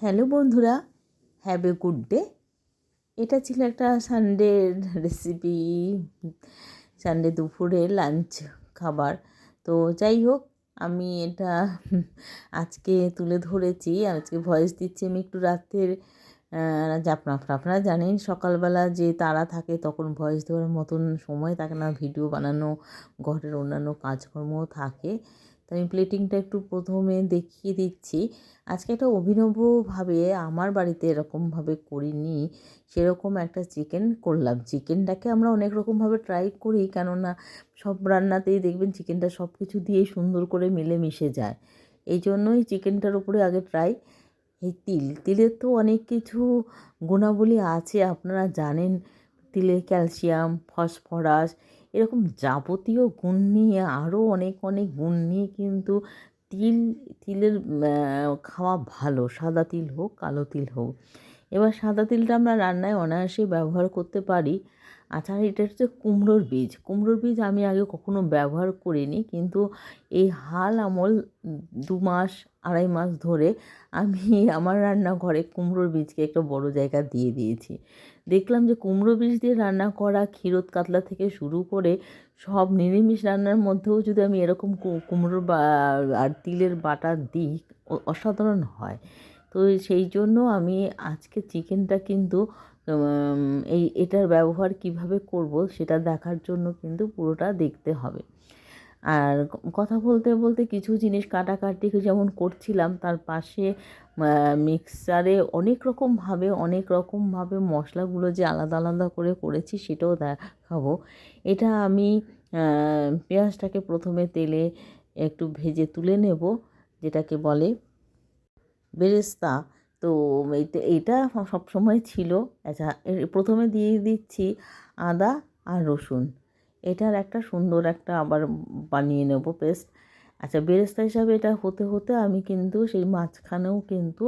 Hello বন্ধুরা, have a good day. এটা ছিল একটা সানডের রেসিপি, সানডে দুপুরে লাঞ্চ খাবার। তো যাই হোক, আমি এটা আজকে তুলে ধরেছি, আজকে ভয়েস দিচ্ছি আমি একটু রাতের। আপনারা জানেন সকালবেলা যে তাড়া থাকে তখন ভয়েস দেওয়ার মতন সময় থাকে না, ভিডিও বানানো, ঘরের অন্যান্য কাজকর্মও থাকে। তো আমি প্লেটিংটা একটু প্রথমে দেখিয়ে দিচ্ছি। আজকে একটা অভিনবভাবে আমার বাড়িতে এরকমভাবে করিনি, সেরকম একটা চিকেন করলাম। চিকেনটাকে আমরা অনেক রকমভাবে ট্রাই করি, কেননা সব রান্নাতেই দেখবেন চিকেনটা সব কিছু দিয়েই সুন্দর করে মিলেমিশে যায়। এই জন্যই চিকেনটার উপরে আগে ট্রাই। এই তিলের তো অনেক কিছু গুণাবলী আছে, আপনারা জানেন। তিলে ক্যালসিয়াম, ফসফরাস, এরকম যাবতীয় গুণ নিয়ে, আরও অনেক অনেক গুণ নিয়ে কিন্তু তিলের খাওয়া ভালো। সাদা তিল হোক, কালো তিল হোক। এবার সাদা তিলটা আমরা রান্নায় অনায়াসেই ব্যবহার করতে পারি। আচ্ছা, এটা হচ্ছে কুমড়োর বীজ। কুমড়োর বীজ আমি আগে কখনো ব্যবহার করিনি, কিন্তু এই হাল আমল 2 মাস 2.5 মাস ধরে আমি আমার রান্নাঘরে কুমড়োর বীজকে একটা বড় জায়গা দিয়ে দিয়েছি। দেখলাম যে কুমড়ো বীজ দিয়ে রান্না করা ক্ষীরোদ কাতলা থেকে শুরু করে সব নিরামিষ রান্নার মধ্যেও যদি আমি এরকম কুমড়োর আর তিলের বাটা দিই, অসাধারণ হয়। তো সেই জন্য আমি আজকে চিকেনটা কিন্তু এটার ব্যবহার কিভাবে করব সেটা দেখার জন্য কিন্তু পুরোটা দেখতে হবে। আর কথা বলতে বলতে কিছু জিনিস কাটাকাটি যেমন করছিলাম, তার পাশে মিক্সারে অনেক রকমভাবে মশলাগুলো যে আলাদা আলাদা করে করেছি সেটাও দেখাবো। এটা আমি পেঁয়াজটাকে প্রথমে তেলে একটু ভেজে তুলে নেব, যেটাকে বলে বেরেস্তা। তো এইটা সবসময় ছিল। আচ্ছা, প্রথমে দিয়ে দিচ্ছি আদা আর রসুন। এটার একটা সুন্দর একটা আবার বানিয়ে নেব পেস্ট। আচ্ছা, বেরেস্তা হিসাবে এটা হতে হতে আমি কিন্তু সেই মাঝখানেও কিন্তু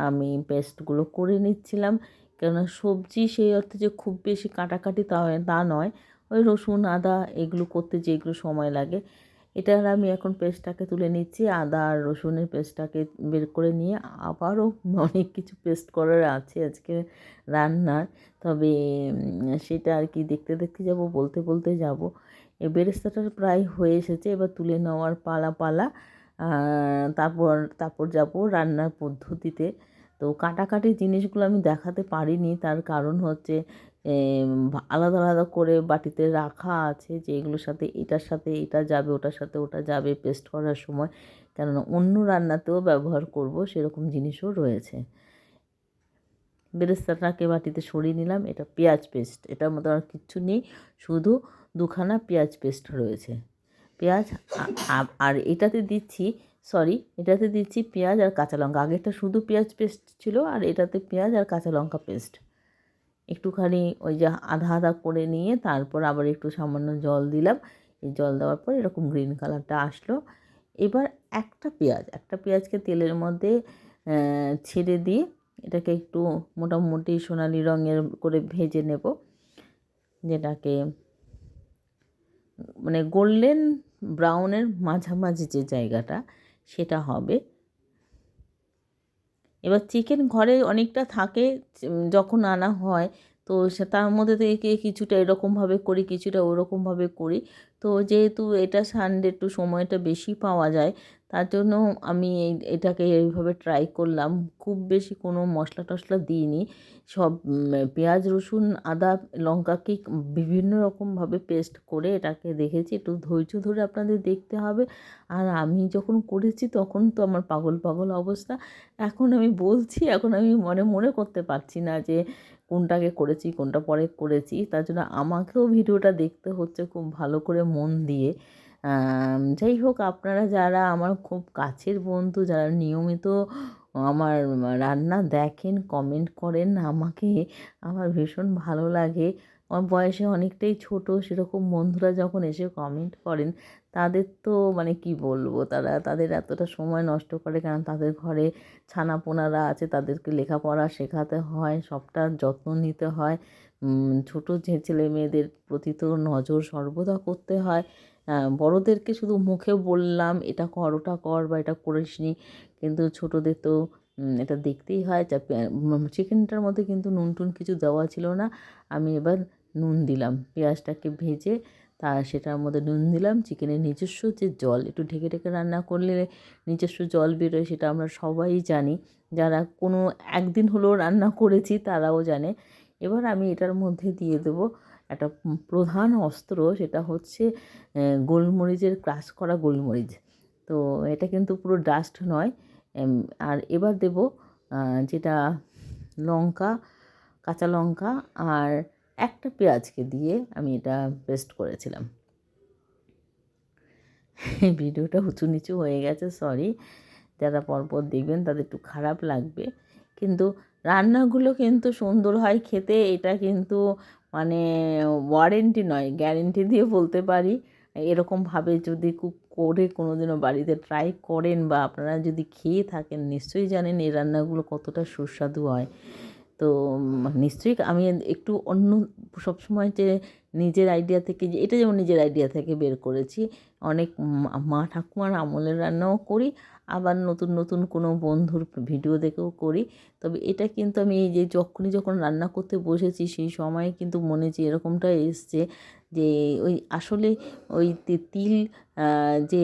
আমি পেস্টগুলো করে নিচ্ছিলাম, কেননা সবজি সেই অর্থে যে খুব বেশি কাটাকাটি তা নয়। ওই রসুন আদা এগুলো করতে যেগুলো সময় লাগে, এটার আমি এখন পেস্টটাকে তুলে নিচ্ছি। আদা আর রসুনের পেস্টটাকে বের করে নিয়ে আবারও অনেক কিছু পেস্ট করার আছে আজকে রান্নার। তবে সেটা আর কি দেখতে দেখতে যাব, বলতে বলতে যাব। এই বেরেস্তাটা প্রায় হয়ে এসেছে, এবার তুলে নেওয়ার পালা। তারপর তারপর যাব রান্নার পদ্ধতিতে। তো কাটাকাটি জিনিসগুলো আমি দেখাতে পারিনি, তার কারণ হচ্ছে আলাদা আলাদা করে বাটিতে রাখা আছে যে এগুলোর সাথে এটার সাথে এটা যাবে, ওটার সাথে ওটা যাবে পেস্ট করার সময়, কেননা অন্য রান্নাতেও ব্যবহার করব সেরকম জিনিসও রয়েছে। বেরেস্তাটাকে বাটিতে সরিয়ে নিলাম। এটা পেঁয়াজ পেস্ট, এটার মতো আর কিচ্ছু নেই, শুধু 2খানা পেঁয়াজ পেস্ট রয়েছে। পেঁয়াজ আর এটাতে দিচ্ছি পেঁয়াজ আর কাঁচা লঙ্কা। আগেরটা শুধু পেঁয়াজ পেস্ট ছিল, আর এটাতে পেঁয়াজ আর কাঁচা লঙ্কা পেস্ট। একটুখানি ওই যে আধা আধা করে নিয়ে তারপর আবার একটু সামান্য জল দিলাম। এই জল দেওয়ার পর এরকম গ্রিন কালারটা আসলো। এবার একটা পেঁয়াজকে তেলের মধ্যে ছেড়ে দিয়ে এটাকে একটু মোটামুটি সোনালি রঙের করে ভেজে নেব, যেটাকে মানে গোল্ডেন ব্রাউনের মাঝামাঝি যে জায়গাটা সেটা হবে। এবার চিকেন ঘরে অনেকটা থাকে, যখন আনা হয় তো তার মধ্যে থেকে কিছুটা এরকমভাবে করি, কিছুটা ওরকমভাবে করি। তো যেহেতু এটা সানডে একটু সময়টা বেশি পাওয়া যায়, তার জন্য আমি এটাকে এইভাবে ট্রাই করলাম। খুব বেশি কোনো মশলা টশলা দিইনি, সব পেঁয়াজ রসুন আদা লঙ্কাকে বিভিন্ন রকমভাবে পেস্ট করে এটাকে দেখেছি। একটু ধৈর্য ধরে আপনাদের দেখতে হবে। আর আমি যখন করেছি তখন তো আমার পাগল পাগল অবস্থা। এখন আমি বলছি, এখন আমি মনে করতে পারছি না যে কোনটাকে করেছি কোনটা পরে করেছি, তার জন্য আমাকেও ভিডিওটা দেখতে হচ্ছে খুব ভালো করে মন দিয়ে। যাই হোক, আপনারা যারা আমার খুব কাছের বন্ধু, যারা নিয়মিত আমার রান্না দেখেন, কমেন্ট করেন আমাকে, আমার ভীষণ ভালো লাগে। আমার বয়সে অনেকটাই ছোট, সেরকম বন্ধুরা যখন এসে কমেন্ট করেন, তাদের তো মানে কি বলবো, তাদের এতটা সময় নষ্ট করে, কারণ তাদের ঘরে ছানাপোনারা আছে, তাদেরকে লেখাপড়া শেখাতে হয়, সবটার যত্ন নিতে হয়। ছোটো যে ছেলে মেয়েদের প্রতি তো নজর সর্বদা করতে হয়। বড়োদেরকে শুধু মুখে বললাম এটা কর ওটা কর বা এটা করিসনি, কিন্তু ছোটোদের তো এটা দেখতেই হয়। চিকেনটার মধ্যে কিন্তু নুন টুন কিছু দেওয়া ছিল না। আমি এবার নুন দিলাম, পেঁয়াজটাকে ভেজে সেটার মধ্যে নুন দিলাম। চিকেনের নিজস্ব যে জল, একটু ঢেকে ঢেকে রান্না করলে নিজস্ব জল বেরোয়, সেটা আমরা সবাই জানি। যারা কোনো একদিন হলেও রান্না করেছি তারাও জানে। এবার আমি এটার মধ্যে দিয়ে দেবো একটা প্রধান অস্ত্র, সেটা হচ্ছে গোলমরিচের ক্রাশ করা গোলমরিচ। তো এটা কিন্তু পুরো ডাস্ট নয়। আর এবার দেব যেটা লঙ্কা, কাঁচা লঙ্কা আর একটা পেঁয়াজকে দিয়ে আমি এটা পেস্ট করেছিলাম। ভিডিওটা উঁচু নিচু হয়ে গেছে, সরি। যারা পরপর দেখবেন তাদের একটু খারাপ লাগবে, কিন্তু রান্নাগুলো কিন্তু সুন্দর হয় খেতে। এটা কিন্তু মানে ওয়ারেন্টি নয়, গ্যারেন্টি দিয়ে বলতে পারি। এরকমভাবে যদি করে কোনো দিনও বাড়িতে ট্রাই করেন বা আপনারা যদি খেয়ে থাকেন, নিশ্চয়ই জানেন এই রান্নাগুলো কতটা সুস্বাদু হয়। তো নিশ্চয়ই আমি একটু অন্য, সবসময় যে নিজের আইডিয়া থেকে, যে এটা যেমন নিজের আইডিয়া থেকে বের করেছি, অনেক মা ঠাকুমার আমলের রান্নাও করি, আবার নতুন নতুন কোনো বন্ধুর ভিডিও দেখেও করি। তবে এটা কিন্তু আমি এই যে যখন রান্না করতে বসেছি সেই সময় কিন্তু মনে যে এরকমটা এসছে যে ওই আসলে ওই তিল, যে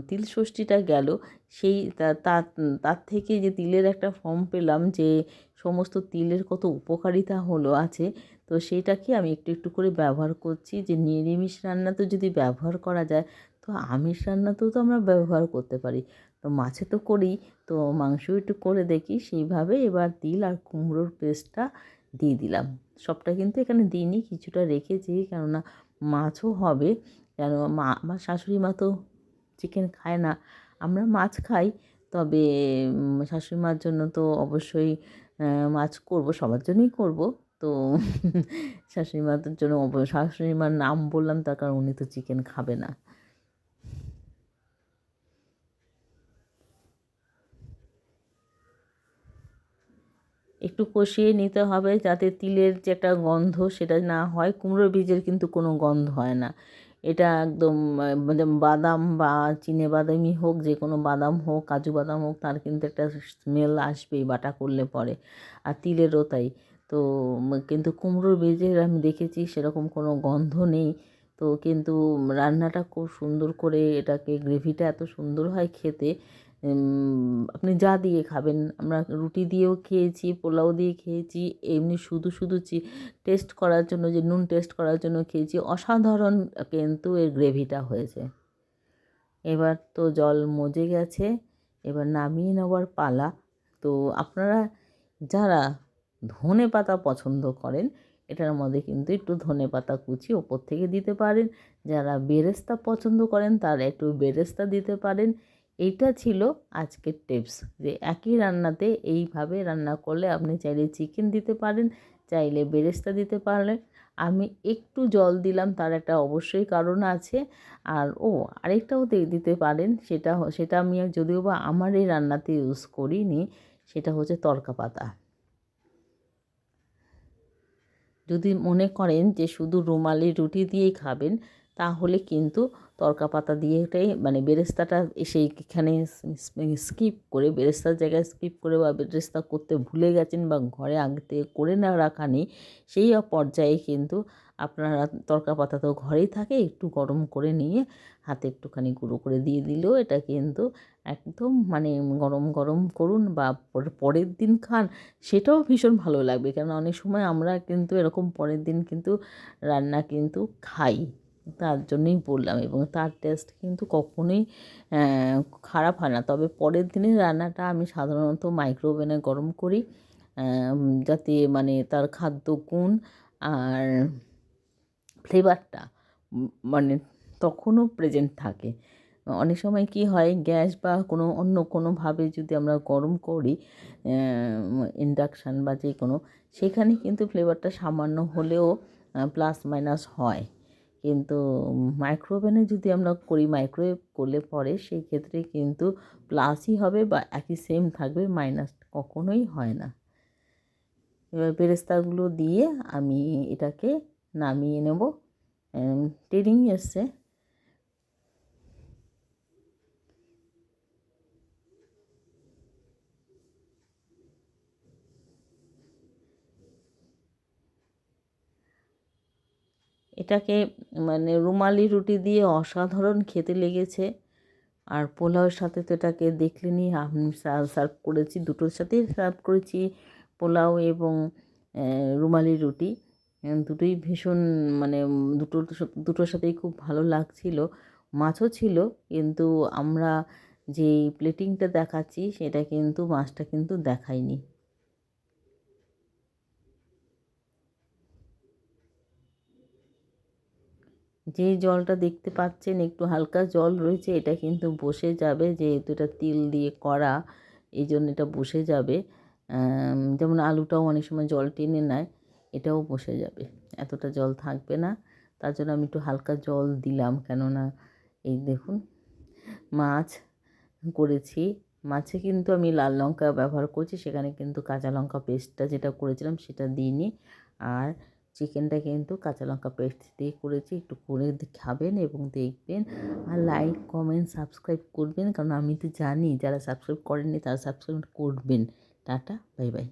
তিল ষষ্ঠীটা গেল, সেই তার থেকে যে তিলের একটা ফর্ম পেলাম, যে সমস্ত তিলের কত উপকারিতা আছে। তো সেইটাকে আমি একটু একটু করে ব্যবহার করছি, যে নিরামিষ রান্নাতেও যদি ব্যবহার করা যায়, তো আমিষ রান্নাতেও তো আমরা ব্যবহার করতে পারি। তো মাছে তো করি, তো মাংসও একটু করে দেখি সেইভাবে। এবার তিল আর কুমড়োর পেস্টটা দিয়ে দিলাম। সবটা কিন্তু এখানে দিইনি, কিছুটা রেখেছি, কেননা মাছও হবে। কেন আমার শাশুড়ি মা তো চিকেন খায় না, আমরা মাছ খাই। তবে শাশুড়ি মার জন্য তো অবশ্যই মাছ করব, সবার জন্যই করব। তো শাশুড়ি মার জন্য শাশুড়ি মার নাম বললাম তার কারণ উনি তো চিকেন খাবে না। একটু কষিয়ে নিতে হবে যাতে তিলের যে একটা গন্ধ সেটা না হয়। কুমড়ো বীজের কিন্তু কোনো গন্ধ হয় না। এটা একদম মানে বাদাম বা চিনে বাদামই হোক, যে কোনো বাদাম হোক, কাজু বাদাম হোক, তার কিন্তু একটা স্মেল আসবেই বাটা করলে পরে। আর তিলেরও তাই। তো কিন্তু কুমড়োর বীজের আমি দেখেছি সেরকম কোনো গন্ধ নেই। তো কিন্তু রান্নাটা খুব সুন্দর করে, এটাকে গ্রেভিটা এত সুন্দর হয় খেতে। আপনি যা দিয়ে খাবেন, আমরা রুটি দিয়েও খেয়েছি, পোলাও দিয়ে খেয়েছি, এমনি শুধু শুধু টেস্ট করার জন্য, যে নুন টেস্ট করার জন্য খেয়েছি, অসাধারণ কিন্তু এর গ্রেভিটা হয়েছে। এবার তো জল মজে গেছে, এবার নামিয়ে নেওয়ার পালা। তো আপনারা যারা ধনেপাতা পছন্দ করেন, এটার মধ্যে কিন্তু একটু ধনেপাতা কুচি ওপর থেকে দিতে পারেন। যারা বেরেস্তা পছন্দ করেন তারা একটু বেরেস্তা দিতে পারেন। এইটা ছিল আজকের টিপস, যে একই রান্নাতে এইভাবে রান্না করলে আপনি চাইলে চিকেন দিতে পারেন, চাইলে বেরেস্তা দিতে পারলেন। আমি একটু জল দিলাম, তার একটা অবশ্যই কারণ আছে। আর আরেকটাও দিতে পারেন, সেটা আমি যদিও বা আমার এই রান্নাতে ইউজ করিনি, সেটা হচ্ছে তড়কা পাতা। যদি মনে করেন যে শুধু রুমালি রুটি দিয়েই খাবেন, তাহলে কিন্তু তড়কা পাতা দিয়ে, এটাই মানে বেরেস্তাটা সেইখানে স্কিপ করে, বেরেস্তার জায়গায় স্কিপ করে, বা বেরেস্তা করতে ভুলে গেছেন বা ঘরে আগে থেকে করে না রাখা নেই, সেই পর্যায়ে কিন্তু আপনারা তড়কা পাতা তো ঘরেই থাকে, একটু গরম করে নিয়ে হাতে একটুখানি গুঁড়ো করে দিয়ে দিলেও এটা কিন্তু একদম মানে গরম গরম করুন বা পরের দিন খান, সেটাও ভীষণ ভালো লাগবে। কেন অনেক সময় আমরা কিন্তু এরকম পরের দিন কিন্তু রান্না কিন্তু খাই, তার জন্যই বললাম। এবং তার টেস্ট কিন্তু কখনোই খারাপ হয় না। তবে পরের দিনের রান্নাটা আমি সাধারণত মাইক্রোওভেনে গরম করি, যাতে মানে তার খাদ্য গুণ আর ফ্লেভারটা মানে তখনও প্রেজেন্ট থাকে। অনেক সময় কি হয়, গ্যাস বা অন্য কোনোভাবে যদি আমরা গরম করি, ইন্ডাকশান বা যে কোনো, সেখানে কিন্তু ফ্লেভারটা সামান্য হলেও প্লাস মাইনাস হয়। কিন্তু মাইক্রোওভেনে যদি আমরা করি, মাইক্রোওয়েভ করলে পরে সেই ক্ষেত্রে কিন্তু প্লাসই হবে বা একই সেম থাকবে, মাইনাস কখনোই হয় না। এবার বেরেস্তাগুলো দিয়ে আমি এটাকে নামিয়ে নেব। ট্রেনিং এসছে। এটাকে মানে রুমালি রুটি দিয়ে অসাধারণ খেতে লেগেছে। আর পোলাওয়ের সাথে তো এটাকে দেখলেনই, আমি সার্ভ করেছি, দুটোর সাথেই সার্ভ করেছি, পোলাও এবং রুমালি রুটি। দুটোই ভীষণ মানে দুটোর সাথেই খুব ভালো লাগছিল। মাছও ছিল, কিন্তু আমরা যেই প্লেটিংটা দেখাচ্ছি সেটা কিন্তু মাছটা কিন্তু দেখায়নি। যে জলটা দেখতে পাচ্ছেন একটু হালকা জল রয়েছে, এটা কিন্তু বসে যাবে, যেহেতু এটা তিল দিয়ে করা, এই জন্য এটা বসে যাবে। যেমন আলুটাও অনেক সময় জল টেনে নেয়, এটাও বসে যাবে, এতটা জল থাকবে না। তার জন্য আমি একটু হালকা জল দিলাম, কেননা এই দেখুন মাছ করেছি, মাছে কিন্তু আমি লাল লঙ্কা ব্যবহার করছি, সেখানে কিন্তু কাঁচা লঙ্কা পেস্টটা যেটা করেছিলাম সেটা দিইনি। আর চিকেনটা কিন্তু কাঁচা লঙ্কা পেস্ট দিয়ে করেছি। একটু করে খাবেন এবং দেখবেন, আর লাইক কমেন্ট সাবস্ক্রাইব করবেন, কারণ আমি তো জানি যারা সাবস্ক্রাইব করেননি তারা সাবস্ক্রাইব করবেন। Tata, bye bye.